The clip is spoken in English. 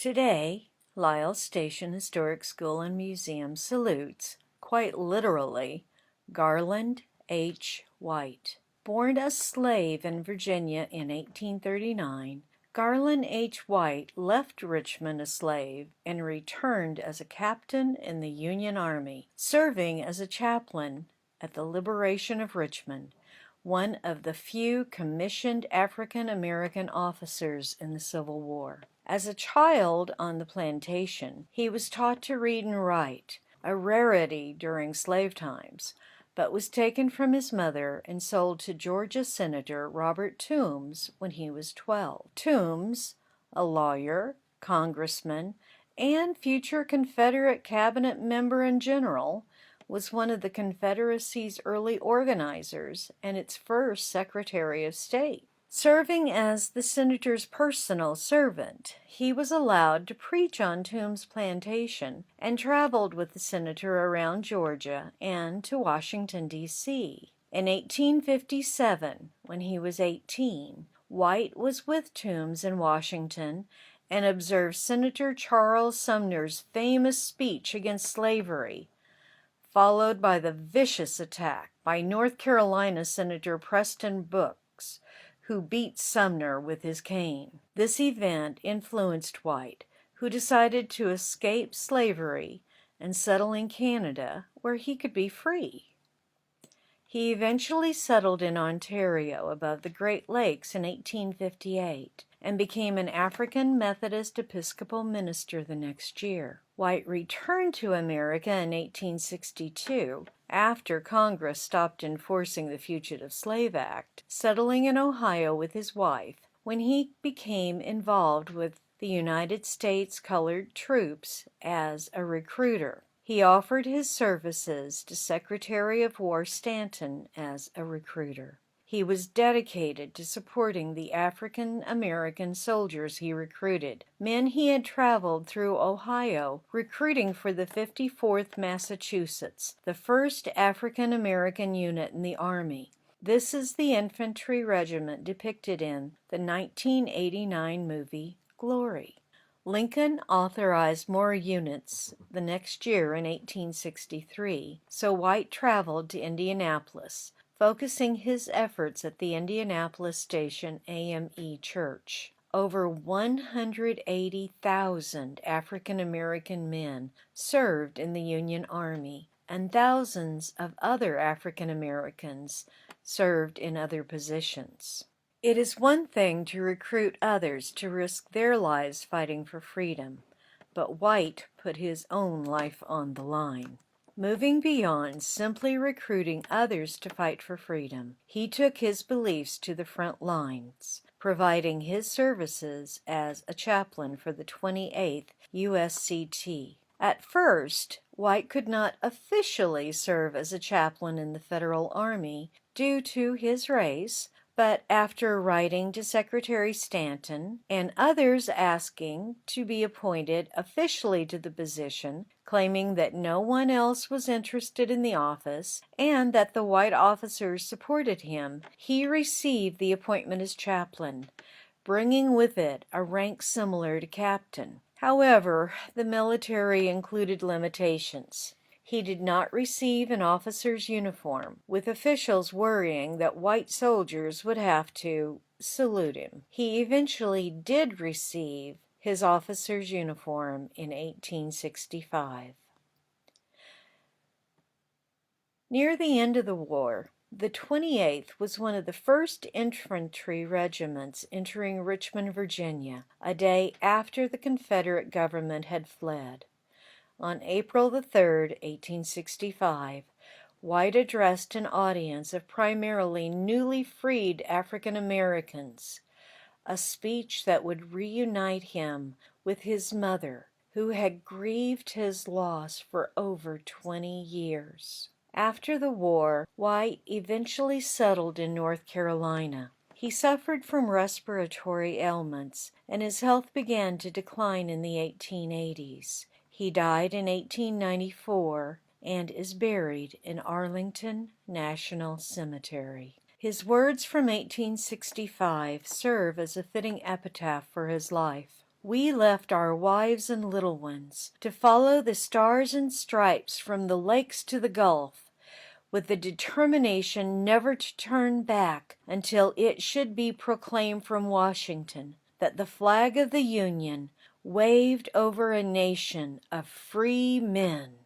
Today, Lyles Station Historic School and Museum salutes, quite literally, Garland H. White. Born a slave in Virginia in 1839, Garland H. White left Richmond a slave and returned as a captain in the Union Army, serving as a chaplain at the liberation of Richmond, one of the few commissioned African American officers in the Civil War. As a child on the plantation, he was taught to read and write, a rarity during slave times, but was taken from his mother and sold to Georgia Senator Robert Toombs when he was 12. Toombs, a lawyer, congressman, and future Confederate Cabinet member and general, was one of the Confederacy's early organizers and its first Secretary of State. Serving as the senator's personal servant, he was allowed to preach on Tomb's plantation and traveled with the senator around Georgia and to Washington, D.C. In 1857, when he was 18, White was with Toombs in Washington and observed Senator Charles Sumner's famous speech against slavery, followed by the vicious attack by North Carolina Senator Preston Brooks, who beat Sumner with his cane. This event influenced White, who decided to escape slavery and settle in Canada, where he could be free. He eventually settled in Ontario above the Great Lakes in 1858 and became an African Methodist Episcopal minister the next year. White returned to America in 1862 after Congress stopped enforcing the Fugitive Slave Act, settling in Ohio with his wife when he became involved with the United States Colored Troops as a recruiter. He offered his services to Secretary of War Stanton as a recruiter. He was dedicated to supporting the African American soldiers he recruited, men he had traveled through Ohio recruiting for the 54th Massachusetts, the first African American unit in the Army. This is the infantry regiment depicted in the 1989 movie Glory. Lincoln authorized more units the next year in 1863, so White traveled to Indianapolis, focusing his efforts at the Indianapolis Station AME Church. Over 180,000 African American men served in the Union Army, and thousands of other African Americans served in other positions. It is one thing to recruit others to risk their lives fighting for freedom, but White put his own life on the line. Moving beyond simply recruiting others to fight for freedom, he took his beliefs to the front lines, providing his services as a chaplain for the 28th USCT. At first, White could not officially serve as a chaplain in the Federal Army due to his race, but after writing to Secretary Stanton and others asking to be appointed officially to the position, claiming that no one else was interested in the office and that the white officers supported him, he received the appointment as chaplain, bringing with it a rank similar to captain. However, the military included limitations. He did not receive an officer's uniform, with officials worrying that white soldiers would have to salute him. He eventually did receive his officer's uniform in 1865. Near the end of the war, the 28th was one of the first infantry regiments entering Richmond, Virginia, a day after the Confederate government had fled. On April 3, 1865, White addressed an audience of primarily newly freed African Americans, a speech that would reunite him with his mother, who had grieved his loss for over 20 years. After the war, White eventually settled in North Carolina. He suffered from respiratory ailments, and his health began to decline in the 1880s. He died in 1894 and is buried in Arlington National Cemetery. His words from 1865 serve as a fitting epitaph for his life. We left our wives and little ones to follow the stars and stripes from the lakes to the Gulf, with the determination never to turn back until it should be proclaimed from Washington that the flag of the Union waved over a nation of free men.